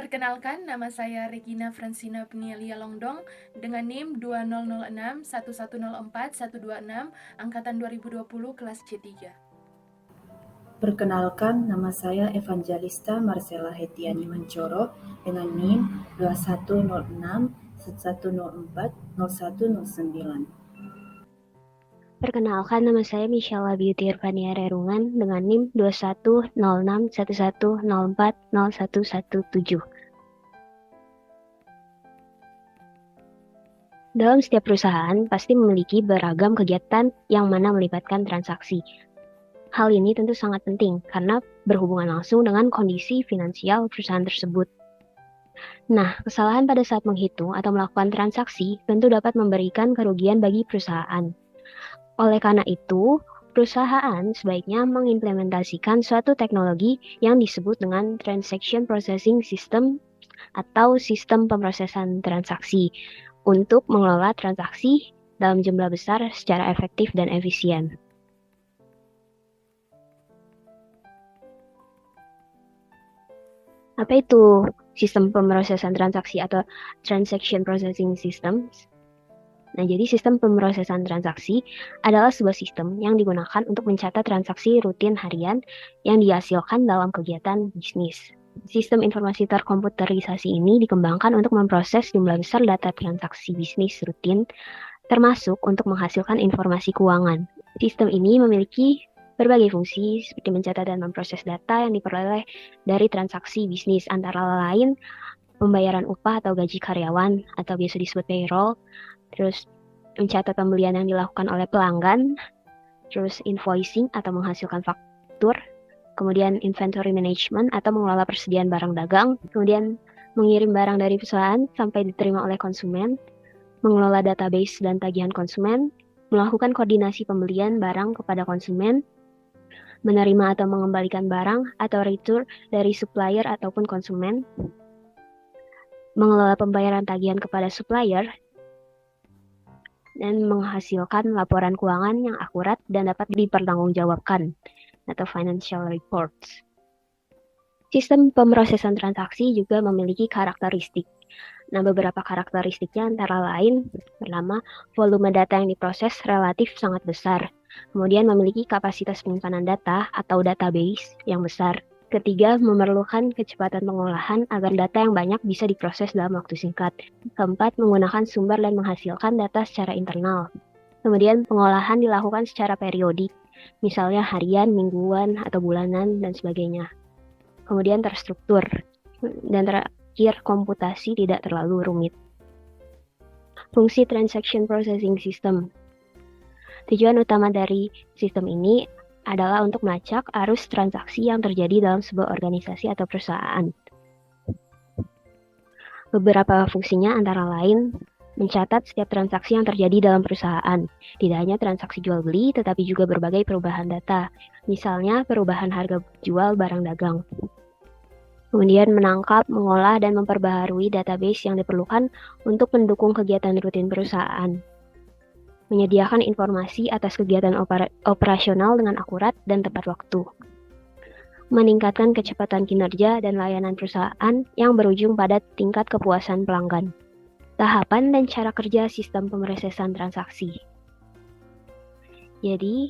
Perkenalkan, nama saya Regina Francina Penielia Longdong dengan NIM 2006-1104126, angkatan 2020, kelas C3. Perkenalkan, nama saya Evangelista Marcella Hetiani Mancoro dengan NIM 2106-1104-0109. Perkenalkan, nama saya Michelle Beauty Irvania Rerungan dengan NIM 210611040117. Dalam setiap perusahaan pasti memiliki beragam kegiatan yang mana melibatkan transaksi. Hal ini tentu sangat penting karena berhubungan langsung dengan kondisi finansial perusahaan tersebut. Nah, kesalahan pada saat menghitung atau melakukan transaksi tentu dapat memberikan kerugian bagi perusahaan. Oleh karena itu, perusahaan sebaiknya mengimplementasikan suatu teknologi yang disebut dengan Transaction Processing System atau sistem pemrosesan transaksi untuk mengelola transaksi dalam jumlah besar secara efektif dan efisien. Apa itu sistem pemrosesan transaksi atau Transaction Processing Systems? Nah, jadi sistem pemrosesan transaksi adalah sebuah sistem yang digunakan untuk mencatat transaksi rutin harian yang dihasilkan dalam kegiatan bisnis. Sistem informasi terkomputerisasi ini dikembangkan untuk memproses jumlah besar data transaksi bisnis rutin, termasuk untuk menghasilkan informasi keuangan. Sistem ini memiliki berbagai fungsi seperti mencatat dan memproses data yang diperoleh dari transaksi bisnis, antara lain pembayaran upah atau gaji karyawan atau biasa disebut payroll, terus mencatat pembelian yang dilakukan oleh pelanggan, terus invoicing atau menghasilkan faktur, kemudian inventory management atau mengelola persediaan barang dagang, kemudian mengirim barang dari perusahaan sampai diterima olai konsumen, mengelola database dan tagihan konsumen, melakukan koordinasi pembelian barang kepada konsumen, menerima atau mengembalikan barang atau return dari supplier ataupun konsumen, mengelola pembayaran tagihan kepada supplier, dan menghasilkan laporan keuangan yang akurat dan dapat dipertanggungjawabkan atau financial reports. Sistem pemrosesan transaksi juga memiliki karakteristik. Nah, beberapa karakteristiknya antara lain, pertama, volume data yang diproses relatif sangat besar. Kemudian memiliki kapasitas penyimpanan data atau database yang besar. Ketiga, memerlukan kecepatan pengolahan agar data yang banyak bisa diproses dalam waktu singkat. Keempat, menggunakan sumber dan menghasilkan data secara internal. Kemudian, pengolahan dilakukan secara periodik, misalnya harian, mingguan, atau bulanan, dan sebagainya. Kemudian terstruktur, dan terakhir komputasi tidak terlalu rumit. Fungsi Transaction Processing System. Tujuan utama dari sistem ini adalah untuk melacak arus transaksi yang terjadi dalam sebuah organisasi atau perusahaan. Beberapa fungsinya antara lain mencatat setiap transaksi yang terjadi dalam perusahaan, tidak hanya transaksi jual beli, tetapi juga berbagai perubahan data, misalnya perubahan harga jual barang dagang. Kemudian menangkap, mengolah, dan memperbaharui database yang diperlukan untuk mendukung kegiatan rutin perusahaan. Menyediakan informasi atas kegiatan operasional dengan akurat dan tepat waktu. Meningkatkan kecepatan kinerja dan layanan perusahaan yang berujung pada tingkat kepuasan pelanggan. Tahapan dan cara kerja sistem pemrosesan transaksi. Jadi,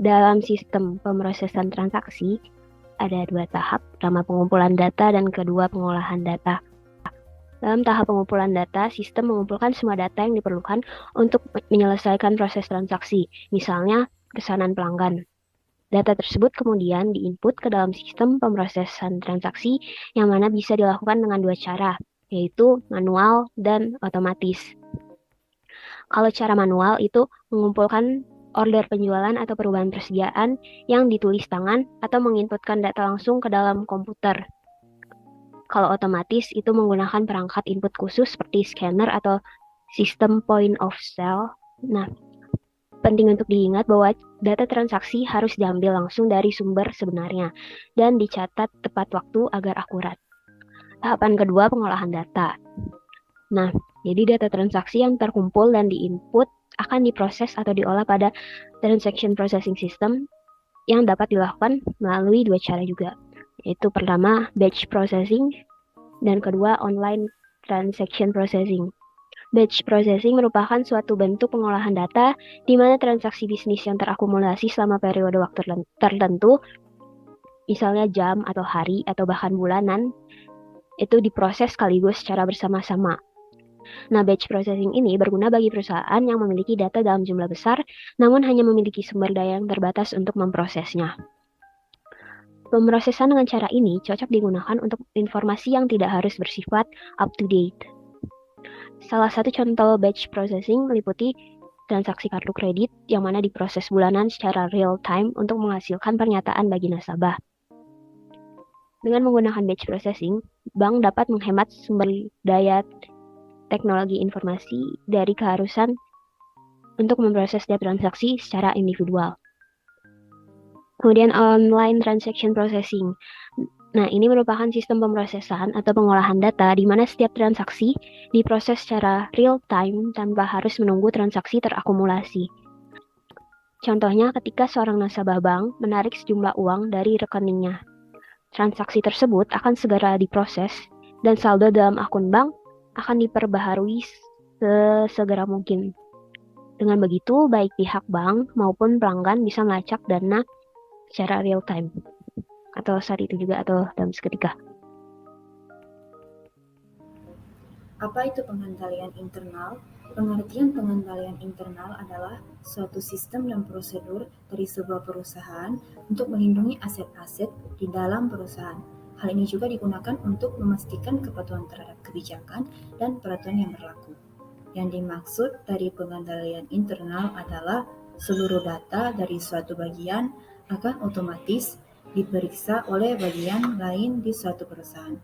dalam sistem pemrosesan transaksi ada dua tahap, pertama pengumpulan data dan kedua pengolahan data. Dalam tahap pengumpulan data, sistem mengumpulkan semua data yang diperlukan untuk menyelesaikan proses transaksi, misalnya pesanan pelanggan. Data tersebut kemudian diinput ke dalam sistem pemrosesan transaksi yang mana bisa dilakukan dengan dua cara, yaitu manual dan otomatis. Kalau cara manual itu mengumpulkan order penjualan atau perubahan persediaan yang ditulis tangan atau menginputkan data langsung ke dalam komputer. Kalau otomatis itu menggunakan perangkat input khusus seperti scanner atau sistem point of sale. Nah, penting untuk diingat bahwa data transaksi harus diambil langsung dari sumber sebenarnya dan dicatat tepat waktu agar akurat. Tahapan kedua, pengolahan data. Nah, jadi data transaksi yang terkumpul dan diinput akan diproses atau diolah pada Transaction Processing System yang dapat dilakukan melalui dua cara juga, yaitu pertama batch processing Dan kedua, online transaction processing. Batch processing merupakan suatu bentuk pengolahan data di mana transaksi bisnis yang terakumulasi selama periode waktu tertentu, misalnya jam atau hari atau bahkan bulanan, itu diproses sekaligus secara bersama-sama. Nah, batch processing ini berguna bagi perusahaan yang memiliki data dalam jumlah besar, namun hanya memiliki sumber daya yang terbatas untuk memprosesnya. Pemrosesan dengan cara ini cocok digunakan untuk informasi yang tidak harus bersifat up-to-date. Salah satu contoh batch processing meliputi transaksi kartu kredit yang mana diproses bulanan secara real-time untuk menghasilkan pernyataan bagi nasabah. Dengan menggunakan batch processing, bank dapat menghemat sumber daya teknologi informasi dari keharusan untuk memproses setiap transaksi secara individual. Kemudian online transaction processing. Nah, ini merupakan sistem pemrosesan atau pengolahan data di mana setiap transaksi diproses secara real time tanpa harus menunggu transaksi terakumulasi. Contohnya ketika seorang nasabah bank menarik sejumlah uang dari rekeningnya. Transaksi tersebut akan segera diproses dan saldo dalam akun bank akan diperbaharui sesegera mungkin. Dengan begitu, baik pihak bank maupun pelanggan bisa melacak dana secara real time atau saat itu juga atau dalam seketika. Apa itu pengendalian internal? Pengertian pengendalian internal adalah suatu sistem dan prosedur dari sebuah perusahaan untuk melindungi aset-aset di dalam perusahaan. Hal ini juga digunakan untuk memastikan kepatuhan terhadap kebijakan dan peraturan yang berlaku. Yang dimaksud dari pengendalian internal adalah seluruh data dari suatu bagian akan otomatis diperiksa oleh bagian lain di suatu perusahaan.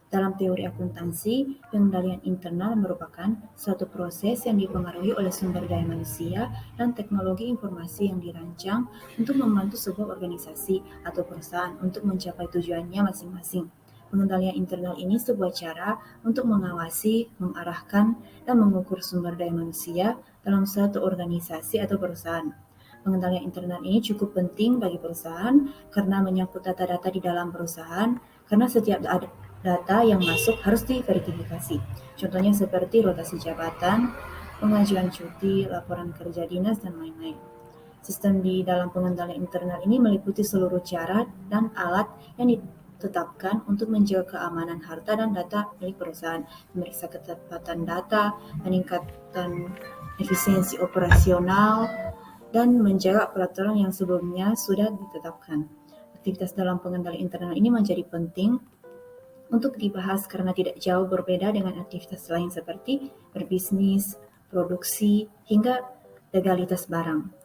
Dalam teori akuntansi, pengendalian internal merupakan suatu proses yang dipengaruhi oleh sumber daya manusia dan teknologi informasi yang dirancang untuk membantu sebuah organisasi atau perusahaan untuk mencapai tujuannya masing-masing. Pengendalian internal ini sebuah cara untuk mengawasi, mengarahkan, dan mengukur sumber daya manusia dalam suatu organisasi atau perusahaan. Pengendalian internal ini cukup penting bagi perusahaan karena menyangkut data-data di dalam perusahaan, karena setiap data yang masuk harus diverifikasi. Contohnya seperti rotasi jabatan, pengajuan cuti, laporan kerja dinas, dan lain-lain. Sistem di dalam pengendalian internal ini meliputi seluruh cara dan alat yang ditetapkan untuk menjaga keamanan harta dan data milik perusahaan, memeriksa ketepatan data, meningkatkan efisiensi operasional, dan menjaga peraturan yang sebelumnya sudah ditetapkan. Aktivitas dalam pengendalian internal ini menjadi penting untuk dibahas karena tidak jauh berbeda dengan aktivitas lain seperti berbisnis, produksi, hingga legalitas barang.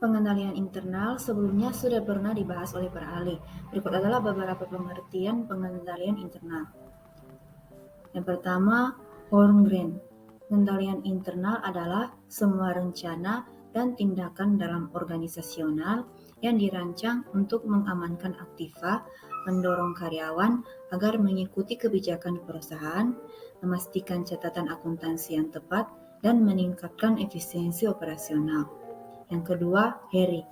Pengendalian internal sebelumnya sudah pernah dibahas oleh para ahli. Berikut adalah beberapa pengertian pengendalian internal. Yang pertama, Holmgren. Pengendalian internal adalah semua rencana dan tindakan dalam organisasional yang dirancang untuk mengamankan aktiva, mendorong karyawan agar mengikuti kebijakan perusahaan, memastikan catatan akuntansi yang tepat, dan meningkatkan efisiensi operasional. Yang kedua, HERI.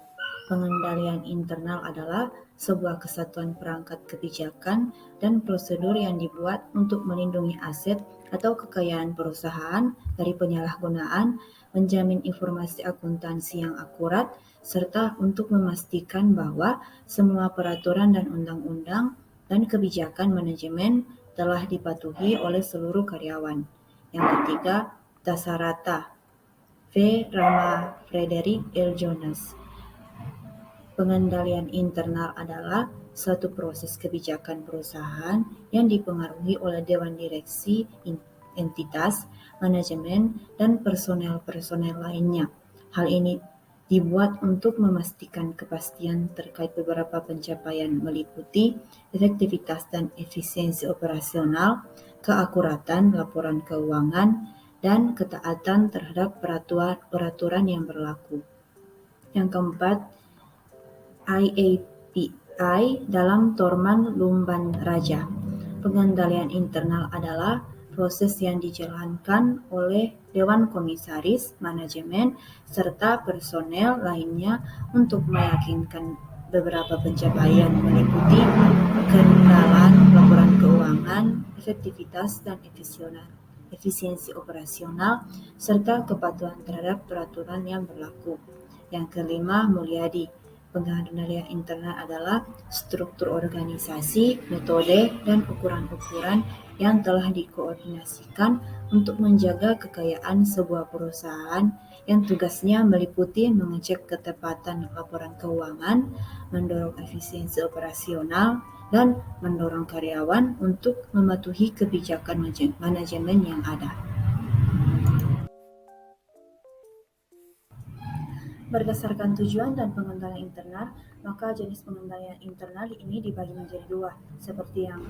Pengendalian internal adalah sebuah kesatuan perangkat kebijakan dan prosedur yang dibuat untuk melindungi aset atau kekayaan perusahaan dari penyalahgunaan, menjamin informasi akuntansi yang akurat, serta untuk memastikan bahwa semua peraturan dan undang-undang dan kebijakan manajemen telah dipatuhi oleh seluruh karyawan. Yang ketiga, Dasarata. V. Rama Frederick L. Jonas. Pengendalian internal adalah suatu proses kebijakan perusahaan yang dipengaruhi oleh dewan direksi, entitas, manajemen, dan personel-personel lainnya. Hal ini dibuat untuk memastikan kepastian terkait beberapa pencapaian meliputi efektivitas dan efisiensi operasional, keakuratan laporan keuangan, dan ketaatan terhadap peraturan yang berlaku. Yang keempat, IAPI dalam Torman Lumban Raja. Pengendalian internal adalah proses yang dijalankan oleh Dewan Komisaris, manajemen, serta personel lainnya untuk meyakinkan Beberapa pencapaian meliputi kerendahan laporan keuangan, efektivitas dan efisiensi operasional, serta kepatuhan terhadap peraturan yang berlaku. Yang kelima, Mulyadi. Pengendalian internal adalah struktur organisasi, metode, dan ukuran-ukuran yang telah dikoordinasikan untuk menjaga kekayaan sebuah perusahaan yang tugasnya meliputi mengecek ketepatan laporan keuangan, mendorong efisiensi operasional, dan mendorong karyawan untuk mematuhi kebijakan manajemen yang ada. Berdasarkan tujuan dan pengendalian internal, maka jenis pengendalian internal ini dibagi menjadi dua, seperti yang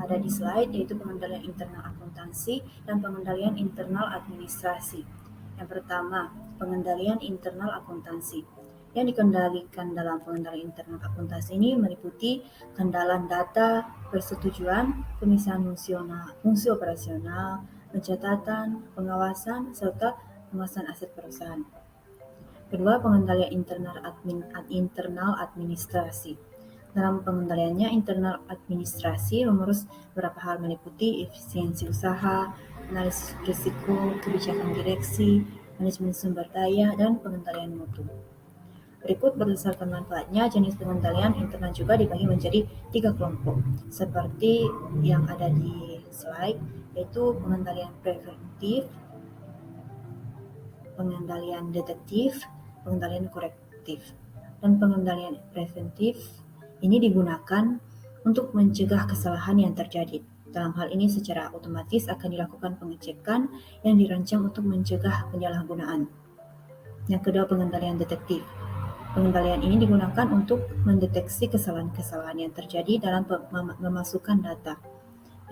ada di slide, yaitu pengendalian internal akuntansi dan pengendalian internal administrasi. Yang pertama, pengendalian internal akuntansi. Yang dikendalikan dalam pengendalian internal akuntansi ini meliputi kendalan data, persetujuan, pemisahan fungsi operasional, pencatatan, pengawasan, serta penguasaan aset perusahaan. Kedua, pengendalian internal administrasi. Dalam pengendaliannya, internal administrasi mengurus beberapa hal meliputi efisiensi usaha, analisis risiko, kebijakan direksi, manajemen sumber daya, dan pengendalian mutu. Berikut berdasarkan manfaatnya, jenis pengendalian internal juga dibagi menjadi 3 kelompok, seperti yang ada di slide, yaitu pengendalian preventif, pengendalian detektif, pengendalian korektif. Dan pengendalian preventif ini digunakan untuk mencegah kesalahan yang terjadi. Dalam hal ini secara otomatis akan dilakukan pengecekan yang dirancang untuk mencegah penyalahgunaan. Yang kedua, pengendalian detektif. Pengendalian ini digunakan untuk mendeteksi kesalahan-kesalahan yang terjadi dalam memasukkan data.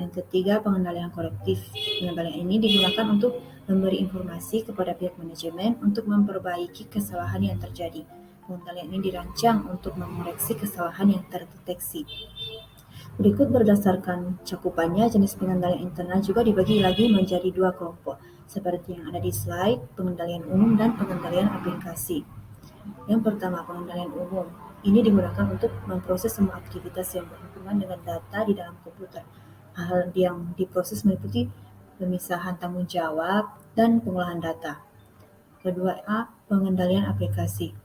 Yang ketiga, pengendalian korektif. Pengendalian ini digunakan untuk memberi informasi kepada pihak manajemen untuk memperbaiki kesalahan yang terjadi. Pengendalian ini dirancang untuk mengoreksi kesalahan yang terdeteksi. Berikut berdasarkan cakupannya, jenis pengendalian internal juga dibagi lagi menjadi 2 kelompok, seperti yang ada di slide, pengendalian umum dan pengendalian aplikasi. Yang pertama, pengendalian umum. Ini digunakan untuk memproses semua aktivitas yang berhubungan dengan data di dalam komputer. Hal yang diproses meliputi pemisahan tanggung jawab dan pengolahan data. Kedua, pengendalian aplikasi.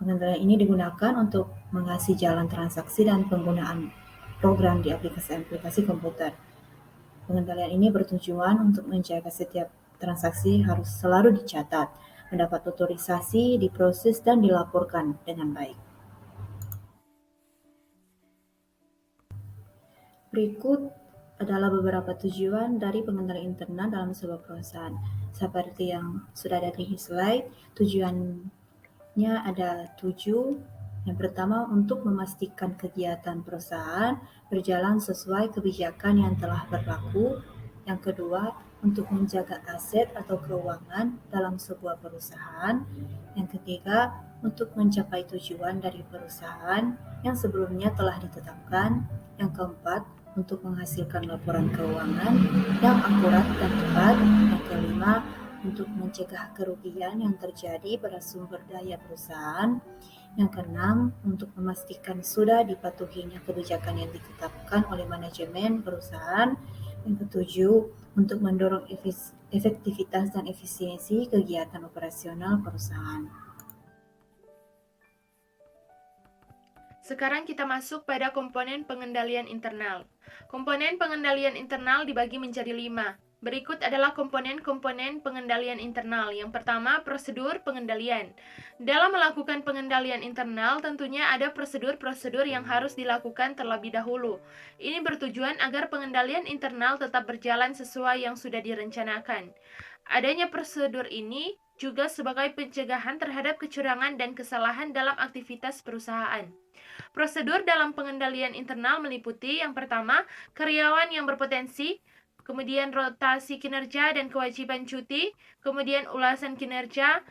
Pengendalian ini digunakan untuk mengasih jalan transaksi dan penggunaan program di aplikasi komputer. Pengendalian ini bertujuan untuk menjaga setiap transaksi harus selalu dicatat, mendapat otorisasi, diproses, dan dilaporkan dengan baik. Berikut adalah beberapa tujuan dari pengendalian internal dalam sebuah perusahaan. Seperti yang sudah ada di slide, tujuannya ada 7. Yang pertama, untuk memastikan kegiatan perusahaan berjalan sesuai kebijakan yang telah berlaku. Yang kedua, untuk menjaga aset atau keuangan dalam sebuah perusahaan. Yang ketiga, untuk mencapai tujuan dari perusahaan yang sebelumnya telah ditetapkan. Yang keempat, untuk menghasilkan laporan keuangan yang akurat dan tepat. Yang kelima, untuk mencegah kerugian yang terjadi pada sumber daya perusahaan. Yang keenam, untuk memastikan sudah dipatuhinya kebijakan yang ditetapkan oleh manajemen perusahaan. Yang ketujuh, untuk mendorong efektivitas dan efisiensi kegiatan operasional perusahaan. Sekarang kita masuk pada komponen pengendalian internal. Komponen pengendalian internal dibagi menjadi 5. Berikut adalah komponen-komponen pengendalian internal. Yang pertama, prosedur pengendalian. Dalam melakukan pengendalian internal, tentunya ada prosedur-prosedur yang harus dilakukan terlebih dahulu. Ini bertujuan agar pengendalian internal tetap berjalan sesuai yang sudah direncanakan. Adanya prosedur ini juga sebagai pencegahan terhadap kecurangan dan kesalahan dalam aktivitas perusahaan. Prosedur dalam pengendalian internal meliputi yang pertama, karyawan yang berpotensi, kemudian rotasi kinerja dan kewajiban cuti, kemudian ulasan kinerja,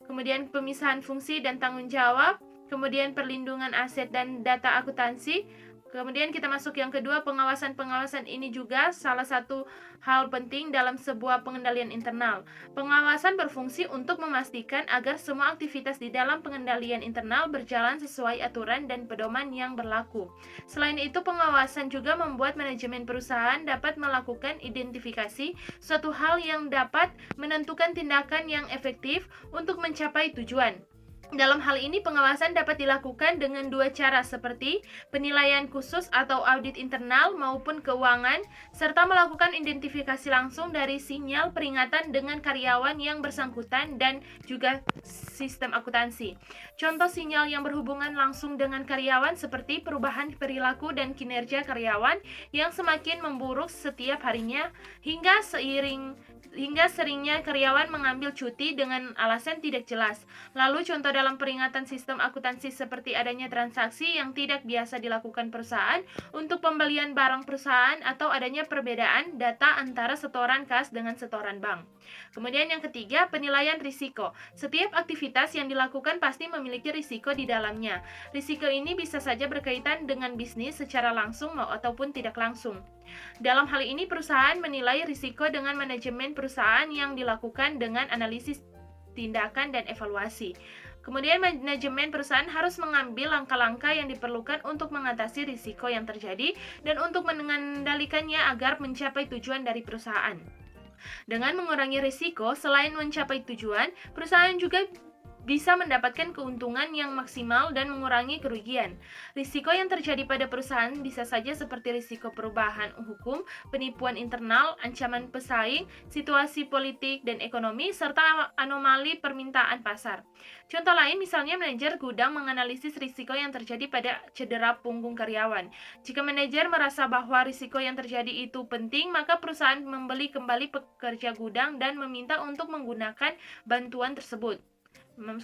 kemudian pemisahan fungsi dan tanggung jawab, kemudian perlindungan aset dan data akuntansi, Kemudian kita masuk yang kedua, pengawasan. Pengawasan ini juga salah satu hal penting dalam sebuah pengendalian internal. Pengawasan berfungsi untuk memastikan agar semua aktivitas di dalam pengendalian internal berjalan sesuai aturan dan pedoman yang berlaku. Selain itu, pengawasan juga membuat manajemen perusahaan dapat melakukan identifikasi suatu hal yang dapat menentukan tindakan yang efektif untuk mencapai tujuan. Dalam hal ini, pengawasan dapat dilakukan dengan dua cara, seperti penilaian khusus atau audit internal maupun keuangan, serta melakukan identifikasi langsung dari sinyal peringatan dengan karyawan yang bersangkutan dan juga sistem akuntansi. Contoh sinyal yang berhubungan langsung dengan karyawan seperti perubahan perilaku dan kinerja karyawan yang semakin memburuk setiap harinya, hingga seringnya karyawan mengambil cuti dengan alasan tidak jelas. Lalu contoh dalam peringatan sistem akuntansi seperti adanya transaksi yang tidak biasa dilakukan perusahaan untuk pembelian barang perusahaan atau adanya perbedaan data antara setoran kas dengan setoran bank. Kemudian yang ketiga, penilaian risiko. Setiap aktivitas yang dilakukan pasti memiliki risiko di dalamnya. Risiko ini bisa saja berkaitan dengan bisnis secara langsung ataupun tidak langsung. Dalam hal ini, perusahaan menilai risiko dengan manajemen perusahaan yang dilakukan dengan analisis tindakan dan evaluasi. Kemudian manajemen perusahaan harus mengambil langkah-langkah yang diperlukan untuk mengatasi risiko yang terjadi dan untuk mengendalikannya agar mencapai tujuan dari perusahaan. Dengan mengurangi risiko, selain mencapai tujuan, perusahaan juga bisa mendapatkan keuntungan yang maksimal dan mengurangi kerugian. Risiko yang terjadi pada perusahaan bisa saja seperti risiko perubahan hukum, penipuan internal, ancaman pesaing, situasi politik dan ekonomi, serta anomali permintaan pasar. Contoh lain misalnya manajer gudang menganalisis risiko yang terjadi pada cedera punggung karyawan. Jika manajer merasa bahwa risiko yang terjadi itu penting, maka perusahaan membeli kembali pekerja gudang dan meminta untuk menggunakan bantuan tersebut.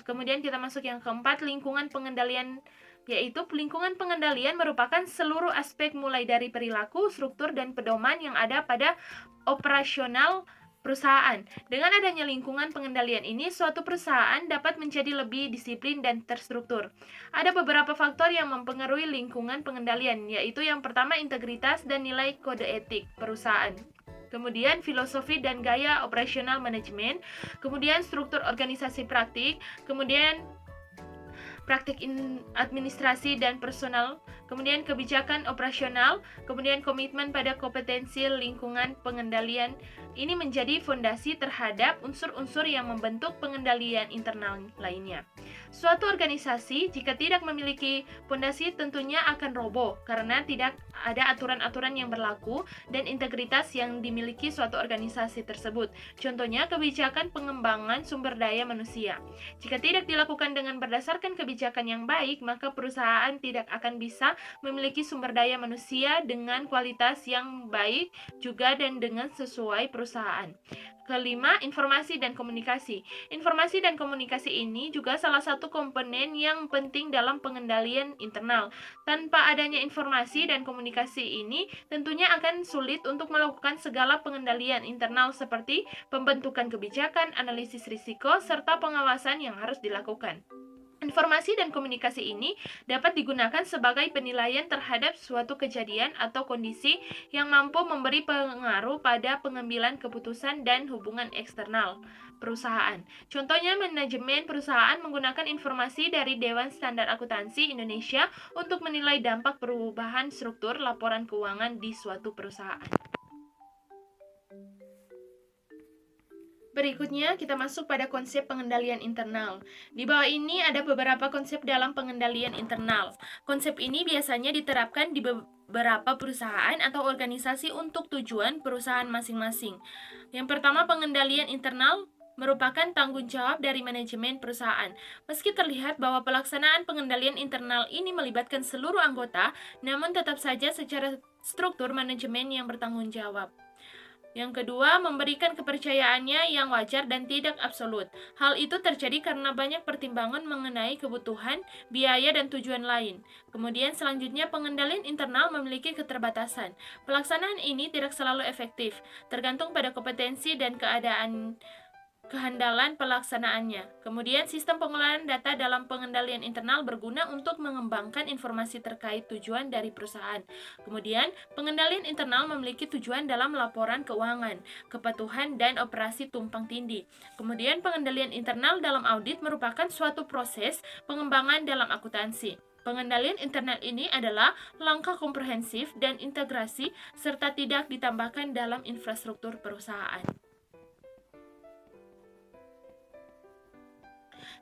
Kemudian kita masuk yang keempat, lingkungan pengendalian, yaitu lingkungan pengendalian merupakan seluruh aspek mulai dari perilaku, struktur, dan pedoman yang ada pada operasional perusahaan. Dengan adanya lingkungan pengendalian ini, suatu perusahaan dapat menjadi lebih disiplin dan terstruktur. Ada beberapa faktor yang mempengaruhi lingkungan pengendalian, yaitu yang pertama integritas dan nilai kode etik perusahaan. Kemudian filosofi dan gaya operasional manajemen, kemudian struktur organisasi praktik, kemudian praktik administrasi dan personal, kemudian kebijakan operasional, kemudian komitmen pada kompetensi lingkungan pengendalian. Ini menjadi fondasi terhadap unsur-unsur yang membentuk pengendalian internal lainnya. Suatu organisasi jika tidak memiliki fondasi tentunya akan roboh karena tidak ada aturan-aturan yang berlaku dan integritas yang dimiliki suatu organisasi tersebut. Contohnya kebijakan pengembangan sumber daya manusia. Jika tidak dilakukan dengan berdasarkan kebijakan yang baik, maka perusahaan tidak akan bisa memiliki sumber daya manusia dengan kualitas yang baik juga dan dengan sesuai perusahaan. Kelima, informasi dan komunikasi. Informasi dan komunikasi ini juga salah satu komponen yang penting dalam pengendalian internal. Tanpa adanya informasi dan komunikasi ini, tentunya akan sulit untuk melakukan segala pengendalian internal seperti pembentukan kebijakan, analisis risiko, serta pengawasan yang harus dilakukan. Informasi dan komunikasi ini dapat digunakan sebagai penilaian terhadap suatu kejadian atau kondisi yang mampu memberi pengaruh pada pengambilan keputusan dan hubungan eksternal perusahaan. Contohnya, manajemen perusahaan menggunakan informasi dari Dewan Standar Akuntansi Indonesia untuk menilai dampak perubahan struktur laporan keuangan di suatu perusahaan. Berikutnya, kita masuk pada konsep pengendalian internal. Di bawah ini ada beberapa konsep dalam pengendalian internal. Konsep ini biasanya diterapkan di beberapa perusahaan atau organisasi untuk tujuan perusahaan masing-masing. Yang pertama, pengendalian internal merupakan tanggung jawab dari manajemen perusahaan. Meski terlihat bahwa pelaksanaan pengendalian internal ini melibatkan seluruh anggota, namun tetap saja secara struktur manajemen yang bertanggung jawab. Yang kedua, memberikan kepercayaannya yang wajar dan tidak absolut. Hal itu terjadi karena banyak pertimbangan mengenai kebutuhan, biaya, dan tujuan lain. Kemudian selanjutnya, pengendalian internal memiliki keterbatasan. Pelaksanaan ini tidak selalu efektif, tergantung pada kompetensi dan kehandalan pelaksanaannya. Kemudian, sistem pengolahan data dalam pengendalian internal berguna untuk mengembangkan informasi terkait tujuan dari perusahaan. Kemudian, pengendalian internal memiliki tujuan dalam laporan keuangan, kepatuhan, dan operasi tumpang tindih. Kemudian, pengendalian internal dalam audit merupakan suatu proses pengembangan dalam akuntansi. Pengendalian internal ini adalah langkah komprehensif dan integrasi serta tidak ditambahkan dalam infrastruktur perusahaan.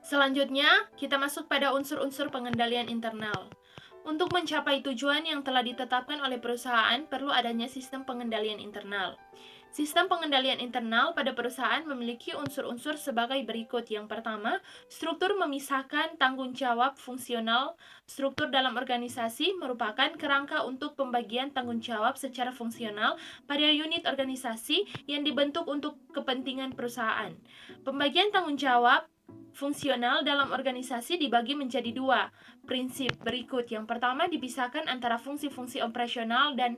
Selanjutnya, kita masuk pada unsur-unsur pengendalian internal. Untuk mencapai tujuan yang telah ditetapkan oleh perusahaan, perlu adanya sistem pengendalian internal. Sistem pengendalian internal pada perusahaan memiliki unsur-unsur sebagai berikut. Yang pertama, struktur memisahkan tanggung jawab fungsional. Struktur dalam organisasi merupakan kerangka untuk pembagian tanggung jawab secara fungsional pada unit organisasi yang dibentuk untuk kepentingan perusahaan. Pembagian tanggung jawab fungsional dalam organisasi dibagi menjadi dua prinsip berikut. Yang pertama, dipisahkan antara fungsi-fungsi operasional dan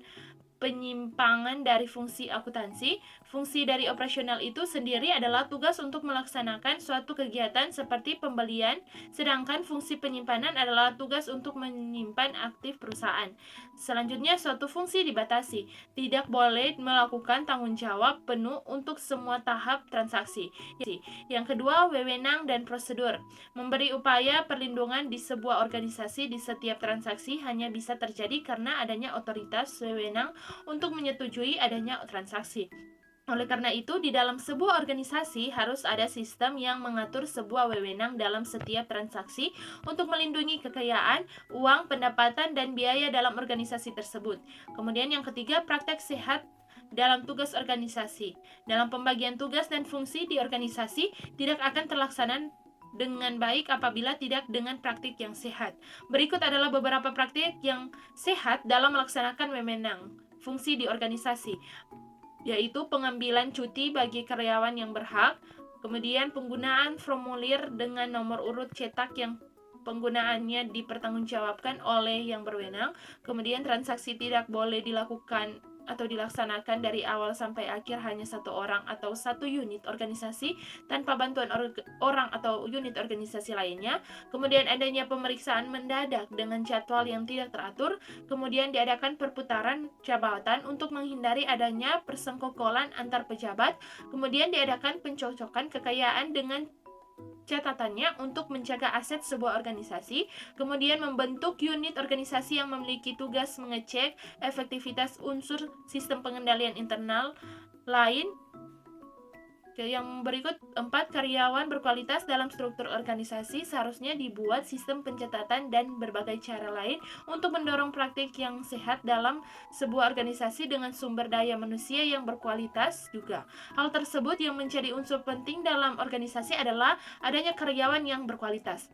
penyimpangan dari fungsi akuntansi. Fungsi dari operasional itu sendiri adalah tugas untuk melaksanakan suatu kegiatan seperti pembelian, sedangkan fungsi penyimpanan adalah tugas untuk menyimpan aktif perusahaan. Selanjutnya, suatu fungsi dibatasi, tidak boleh melakukan tanggung jawab penuh untuk semua tahap transaksi. Yang kedua, wewenang dan prosedur. Memberi upaya perlindungan di sebuah organisasi di setiap transaksi hanya bisa terjadi karena adanya otoritas wewenang untuk menyetujui adanya transaksi. Oleh karena itu, di dalam sebuah organisasi harus ada sistem yang mengatur sebuah wewenang dalam setiap transaksi untuk melindungi kekayaan, uang, pendapatan, dan biaya dalam organisasi tersebut. Kemudian yang ketiga, praktek sehat dalam tugas organisasi. Dalam pembagian tugas dan fungsi di organisasi tidak akan terlaksana dengan baik apabila tidak dengan praktik yang sehat. Berikut adalah beberapa praktik yang sehat dalam melaksanakan wewenang fungsi di organisasi, yaitu pengambilan cuti bagi karyawan yang berhak, kemudian penggunaan formulir dengan nomor urut cetak yang penggunaannya dipertanggungjawabkan oleh yang berwenang, kemudian transaksi tidak boleh dilakukan atau dilaksanakan dari awal sampai akhir hanya satu orang atau satu unit organisasi tanpa bantuan orang atau unit organisasi lainnya. Kemudian adanya pemeriksaan mendadak dengan jadwal yang tidak teratur. Kemudian diadakan perputaran jabatan untuk menghindari adanya persengkokolan antar pejabat. Kemudian diadakan pencocokan kekayaan dengan catatannya untuk menjaga aset sebuah organisasi, kemudian membentuk unit organisasi yang memiliki tugas mengecek efektivitas unsur sistem pengendalian internal lain. Yang berikut, 4, karyawan berkualitas dalam struktur organisasi seharusnya dibuat sistem pencatatan dan berbagai cara lain untuk mendorong praktik yang sehat dalam sebuah organisasi dengan sumber daya manusia yang berkualitas juga. Hal tersebut yang menjadi unsur penting dalam organisasi adalah adanya karyawan yang berkualitas.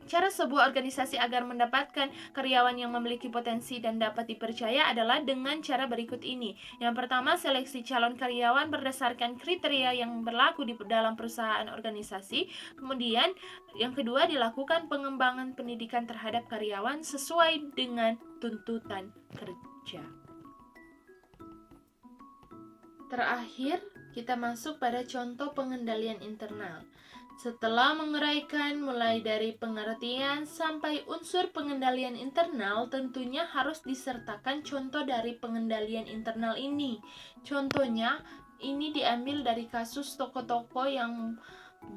Cara sebuah organisasi agar mendapatkan karyawan yang memiliki potensi dan dapat dipercaya adalah dengan cara berikut ini. Yang pertama, seleksi calon karyawan berdasarkan kriteria yang berlaku di dalam perusahaan organisasi. Kemudian, yang kedua, dilakukan pengembangan pendidikan terhadap karyawan sesuai dengan tuntutan kerja. Terakhir, kita masuk pada contoh pengendalian internal. Setelah menguraikan mulai dari pengertian sampai unsur pengendalian internal, tentunya harus disertakan contoh dari pengendalian internal ini. Contohnya, ini diambil dari kasus toko-toko yang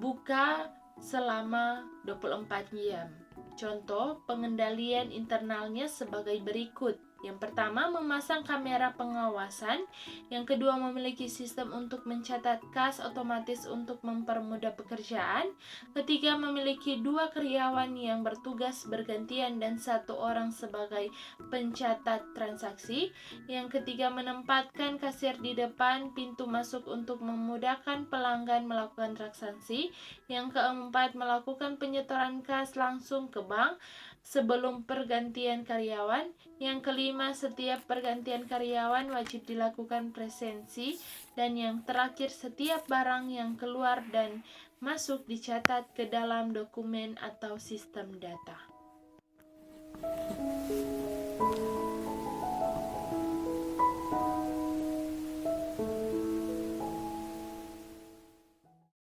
buka selama 24 jam. Contoh pengendalian internalnya sebagai berikut. Yang pertama, memasang kamera pengawasan. Yang kedua, memiliki sistem untuk mencatat kas otomatis untuk mempermudah pekerjaan. Ketiga, memiliki 2 karyawan yang bertugas bergantian dan 1 orang sebagai pencatat transaksi. Yang ketiga, menempatkan kasir di depan pintu masuk untuk memudahkan pelanggan melakukan transaksi. Yang keempat, melakukan penyetoran kas langsung ke bank sebelum pergantian karyawan. Yang kelima, setiap pergantian karyawan wajib dilakukan presensi. Dan yang terakhir, setiap barang yang keluar dan masuk dicatat ke dalam dokumen atau sistem data.